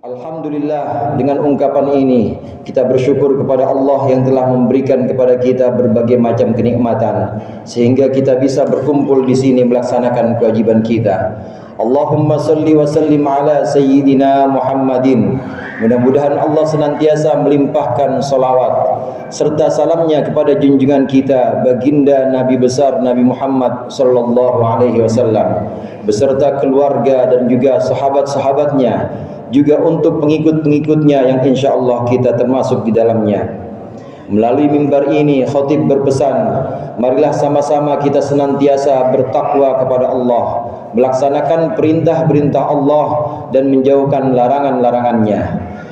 Alhamdulillah, dengan ungkapan ini kita bersyukur kepada Allah yang telah memberikan kepada kita berbagai macam kenikmatan sehingga kita bisa berkumpul di sini melaksanakan kewajiban kita. Allahumma salli wa sallim ala sayyidina Muhammadin. Mudah-mudahan Allah senantiasa melimpahkan salawat serta salamnya kepada junjungan kita baginda Nabi besar Nabi Muhammad sallallahu alaihi wasallam beserta keluarga dan juga sahabat-sahabatnya, juga untuk pengikut-pengikutnya yang insyaallah kita termasuk di dalamnya. Melalui mimbar ini khatib berpesan, marilah sama-sama kita senantiasa bertakwa kepada Allah, melaksanakan perintah-perintah Allah dan menjauhkan larangan-larangannya.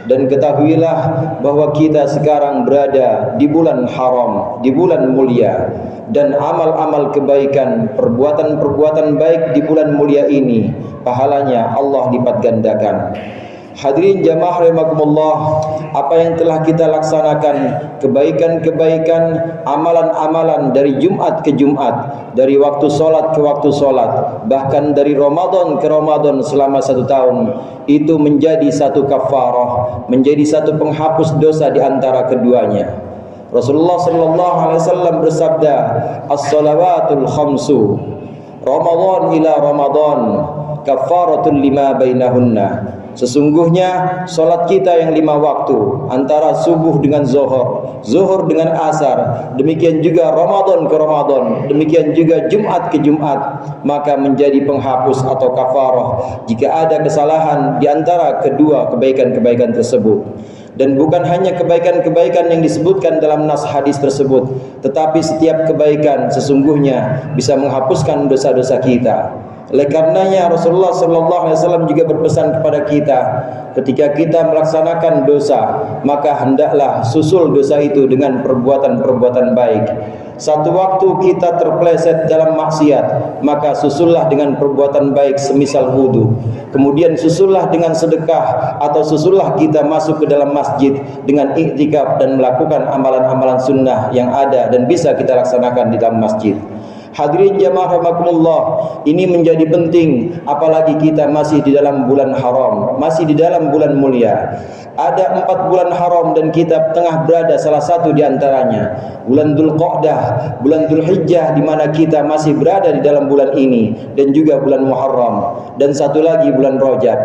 Dan ketahuilah bahwa kita sekarang berada di bulan haram, di bulan mulia, dan amal-amal kebaikan, perbuatan-perbuatan baik di bulan mulia ini pahalanya Allah lipat gandakan. Hadirin jamaah rahimakumullah, apa yang telah kita laksanakan, kebaikan-kebaikan, amalan-amalan dari Jumat ke Jumat, dari waktu solat ke waktu solat, bahkan dari Ramadan ke Ramadan selama 1 tahun, itu menjadi satu kafarah, menjadi satu penghapus dosa di antara keduanya. Rasulullah sallallahu alaihi wasallam bersabda, "As-salawatul khamsu, Ramadan ila Ramadan, kafaratul lima bainahunna." Sesungguhnya solat kita yang 5 waktu antara subuh dengan zuhur, zuhur dengan asar, demikian juga Ramadan ke Ramadan, demikian juga Jumat ke Jumat, maka menjadi penghapus atau kafarah jika ada kesalahan di antara kedua kebaikan-kebaikan tersebut. Dan bukan hanya kebaikan-kebaikan yang disebutkan dalam nas hadis tersebut, tetapi setiap kebaikan sesungguhnya bisa menghapuskan dosa-dosa kita. Oleh karenanya Rasulullah sallallahu alaihi wasallam juga berpesan kepada kita, ketika kita melaksanakan dosa, maka hendaklah susul dosa itu dengan perbuatan-perbuatan baik. Satu waktu kita terpeleset dalam maksiat, maka susullah dengan perbuatan baik semisal wudu. Kemudian susullah dengan sedekah, atau susullah kita masuk ke dalam masjid dengan iktikaf dan melakukan amalan-amalan sunnah yang ada dan bisa kita laksanakan di dalam masjid. Hadirin jamaah rahimakumullah, ini menjadi penting apalagi kita masih di dalam bulan haram, masih di dalam bulan mulia. Ada 4 bulan haram dan kita tengah berada salah satu di antaranya, bulan Dzulqa'dah, bulan Dzulhijjah, di mana kita masih berada di dalam bulan ini, dan juga bulan Muharram, dan satu lagi bulan Rajab.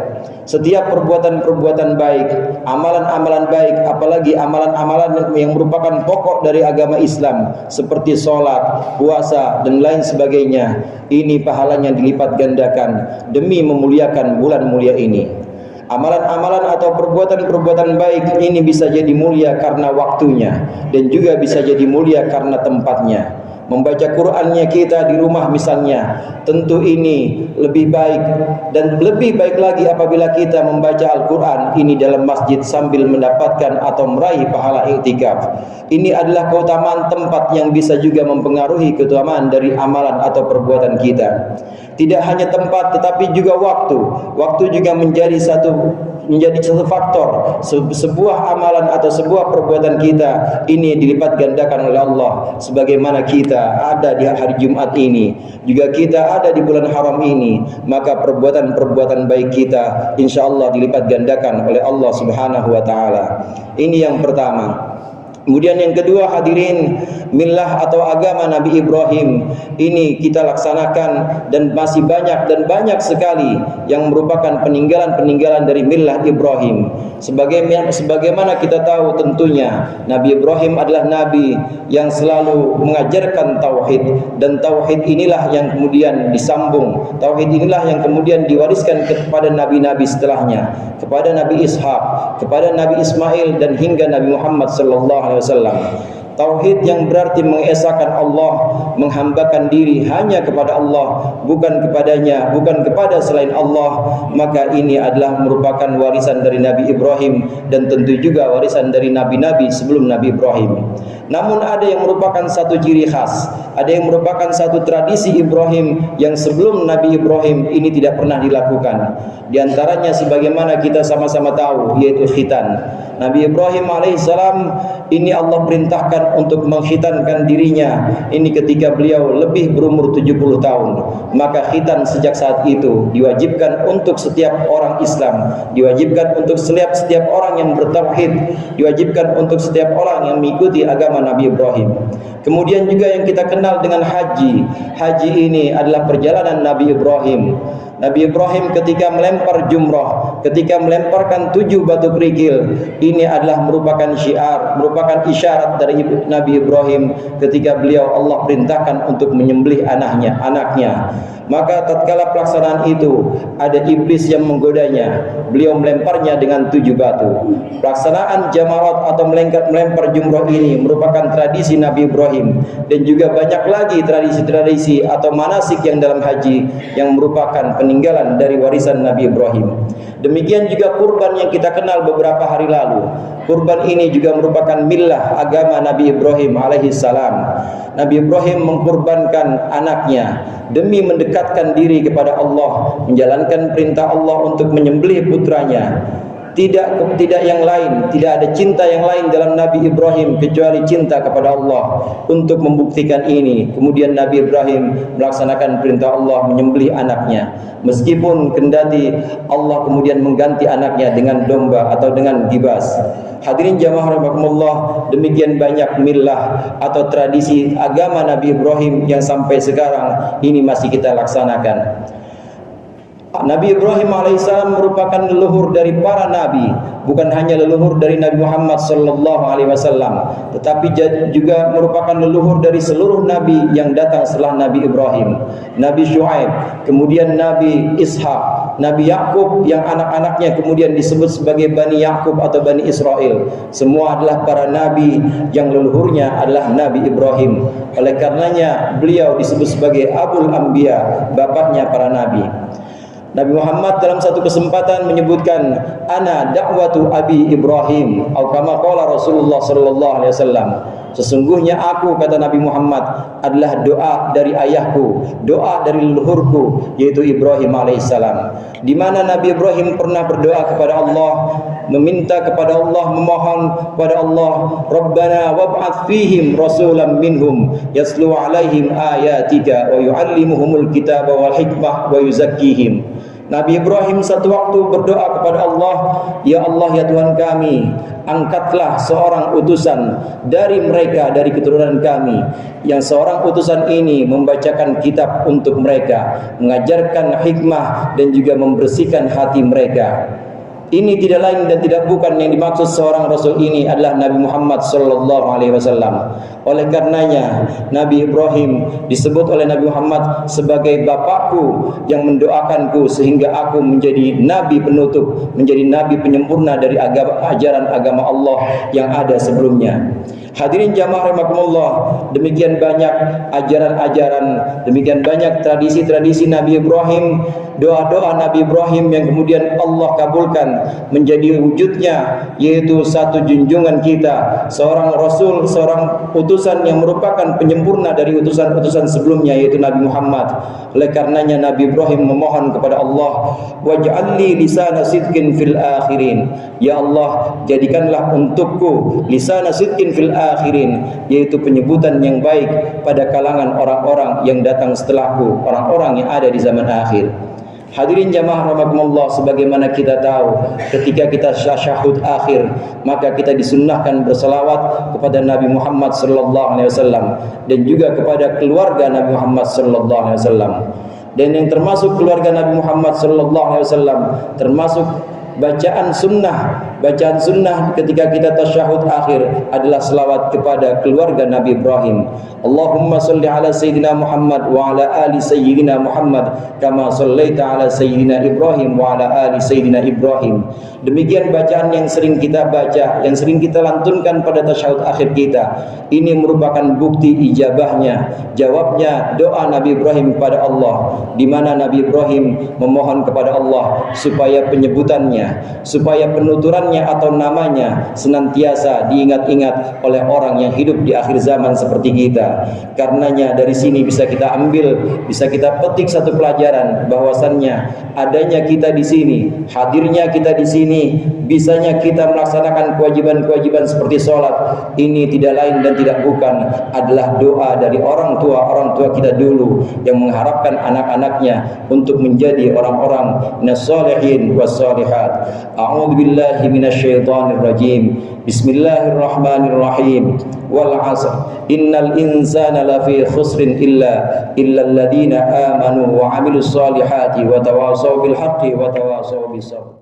Setiap perbuatan-perbuatan baik, amalan-amalan baik, apalagi amalan-amalan yang merupakan pokok dari agama Islam seperti sholat, puasa, dan lain sebagainya, ini pahalanya dilipat gandakan demi memuliakan bulan mulia ini. Amalan-amalan atau perbuatan-perbuatan baik ini bisa jadi mulia karena waktunya, dan juga bisa jadi mulia karena tempatnya. Membaca Qur'annya kita di rumah misalnya, tentu ini lebih baik, dan lebih baik lagi apabila kita membaca Al-Quran ini dalam masjid sambil mendapatkan atau meraih pahala iktikaf. Ini adalah keutamaan tempat yang bisa juga mempengaruhi keutamaan dari amalan atau perbuatan kita. Tidak hanya tempat tetapi juga waktu. Waktu juga menjadi satu faktor. Sebuah amalan atau sebuah perbuatan kita ini dilipat gandakan oleh Allah. Sebagaimana kita ada di hari Jumat ini, juga kita ada di bulan haram ini, maka perbuatan-perbuatan baik kita insyaallah dilipat gandakan oleh Allah Subhanahu wa taala. Ini yang pertama. Kemudian yang kedua, hadirin, millah atau agama Nabi Ibrahim ini kita laksanakan, dan masih banyak sekali yang merupakan peninggalan-peninggalan dari millah Ibrahim. Sebagaimana kita tahu tentunya Nabi Ibrahim adalah nabi yang selalu mengajarkan tauhid, dan tauhid inilah yang kemudian disambung, tauhid inilah yang kemudian diwariskan kepada nabi-nabi setelahnya, kepada Nabi Ishak, kepada Nabi Ismail, dan hingga Nabi Muhammad sallallahu alaihi wasallam. Tauhid yang berarti mengesahkan Allah, menghambakan diri hanya kepada Allah, bukan kepadanya, bukan kepada selain Allah, maka ini adalah merupakan warisan dari Nabi Ibrahim, dan tentu juga warisan dari nabi-nabi sebelum Nabi Ibrahim. Namun ada yang merupakan satu ciri khas, ada yang merupakan satu tradisi Ibrahim yang sebelum Nabi Ibrahim ini tidak pernah dilakukan. Di antaranya sebagaimana kita sama-sama tahu, yaitu khitan. Nabi Ibrahim alaihissalam ini Allah perintahkan untuk mengkhitankan dirinya ini ketika beliau lebih berumur 70 tahun. Maka khitan sejak saat itu diwajibkan untuk setiap orang Islam, diwajibkan untuk setiap orang yang bertauhid, diwajibkan untuk setiap orang yang mengikuti agama Nabi Ibrahim. Kemudian juga yang kita kenal dengan haji. Haji ini adalah perjalanan Nabi Ibrahim. Nabi Ibrahim ketika melempar jumrah, ketika melemparkan 7 batu kerikil, ini adalah merupakan syiar, merupakan isyarat dari Nabi Ibrahim ketika beliau Allah perintahkan untuk menyembelih anaknya. Maka tatkala pelaksanaan itu ada iblis yang menggodanya, beliau melemparnya dengan 7 batu. Pelaksanaan jamarat atau melempar jumrah ini merupakan tradisi Nabi Ibrahim, dan juga banyak lagi tradisi-tradisi atau manasik yang dalam haji yang merupakan peninggalan dari warisan Nabi Ibrahim. Demikian juga kurban yang kita kenal beberapa hari lalu. Kurban ini juga merupakan millah agama Nabi Ibrahim alaihissalam. Nabi Ibrahim mengkurbankan anaknya demi mendekatkan diri kepada Allah, menjalankan perintah Allah untuk menyembelih putranya. Tidak yang lain, tidak ada cinta yang lain dalam Nabi Ibrahim kecuali cinta kepada Allah. Untuk membuktikan ini, kemudian Nabi Ibrahim melaksanakan perintah Allah menyembelih anaknya, meskipun kendati Allah kemudian mengganti anaknya dengan domba atau dengan gibas. Hadirin jamaah rahimakumullah, demikian banyak millah atau tradisi agama Nabi Ibrahim yang sampai sekarang ini masih kita laksanakan. Nabi Ibrahim alaihissalam merupakan leluhur dari para nabi, bukan hanya leluhur dari Nabi Muhammad sallallahu alaihi wasallam, tetapi juga merupakan leluhur dari seluruh nabi yang datang setelah Nabi Ibrahim. Nabi Syuaib, kemudian Nabi Ishak, Nabi Yakub yang anak-anaknya kemudian disebut sebagai Bani Yakub atau Bani Israel. Semua adalah para nabi yang leluhurnya adalah Nabi Ibrahim. Oleh karenanya beliau disebut sebagai Abul Anbiya, bapaknya para nabi. Nabi Muhammad dalam satu kesempatan menyebutkan, ana da'watu abi Ibrahim, atau kama qala Rasulullah sallallahu alaihi wasallam. Sesungguhnya aku, kata Nabi Muhammad, adalah doa dari ayahku, doa dari leluhurku, yaitu Ibrahim alaihissalam. Di mana Nabi Ibrahim pernah berdoa kepada Allah, meminta kepada Allah, memohon kepada Allah, Rabbana wab'ats fihim rasulan minhum yaslu alaihim ayatika wa yu'allimuhumul kitaba wal hikmah wa yuzakkihim. Nabi Ibrahim satu waktu berdoa kepada Allah, ya Allah, ya Tuhan kami, angkatlah seorang utusan dari mereka, dari keturunan kami, yang seorang utusan ini membacakan kitab untuk mereka, mengajarkan hikmah dan juga membersihkan hati mereka. Ini tidak lain dan tidak bukan yang dimaksud seorang Rasul ini adalah Nabi Muhammad sallallahu alaihi wasallam. Oleh karenanya Nabi Ibrahim disebut oleh Nabi Muhammad sebagai bapakku yang mendoakanku sehingga aku menjadi nabi penutup, menjadi nabi penyempurna dari ajaran agama Allah yang ada sebelumnya. Hadirin jamaah rahimakumullah, demikian banyak ajaran-ajaran, demikian banyak tradisi-tradisi Nabi Ibrahim, doa-doa Nabi Ibrahim yang kemudian Allah kabulkan menjadi wujudnya, yaitu satu junjungan kita, seorang Rasul, seorang utusan yang merupakan penyempurna dari utusan-utusan sebelumnya, yaitu Nabi Muhammad. Oleh karenanya Nabi Ibrahim memohon kepada Allah, waj'alli lisana sidqin fil akhirin, ya Allah, jadikanlah untukku lisana sidqin fil akhirin, yaitu penyebutan yang baik pada kalangan orang-orang yang datang setelahku, orang-orang yang ada di zaman akhir. Hadirin jamaah rahimakumullah, sebagaimana kita tahu ketika kita syahud akhir, maka kita disunnahkan berselawat kepada Nabi Muhammad sallallahu alaihi wasallam dan juga kepada keluarga Nabi Muhammad sallallahu alaihi wasallam. Dan yang termasuk keluarga Nabi Muhammad sallallahu alaihi wasallam termasuk bacaan sunnah ketika kita tasyahud akhir adalah selawat kepada keluarga Nabi Ibrahim. Allahumma salli ala Sayyidina Muhammad wa ala ali Sayyidina Muhammad kama sallaita ala Sayyidina Ibrahim wa ala ali Sayyidina Ibrahim. Demikian bacaan yang sering kita baca, yang sering kita lantunkan pada tasyahud akhir kita. Ini merupakan bukti ijabahnya, jawabnya doa Nabi Ibrahim kepada Allah, di mana Nabi Ibrahim memohon kepada Allah supaya penyebutannya, supaya penuturannya sebutannya atau namanya senantiasa diingat-ingat oleh orang yang hidup di akhir zaman seperti kita. Karenanya dari sini bisa kita ambil, bisa kita petik satu pelajaran bahwasannya adanya kita di sini, hadirnya kita di sini, bisanya kita melaksanakan kewajiban-kewajiban seperti sholat, ini tidak lain dan tidak bukan adalah doa dari orang tua kita dulu yang mengharapkan anak-anaknya untuk menjadi orang-orang nas-solihin was-solihat. A'udzu billahi minasyaitonir rajim. Bismillahirrahmanirrahim. Wal 'asr. Innal insana lafi khusrin illa alladziina aamanu wa 'amilus solihati wa tawashaw bil haqqi wa tawashaw bis sabr.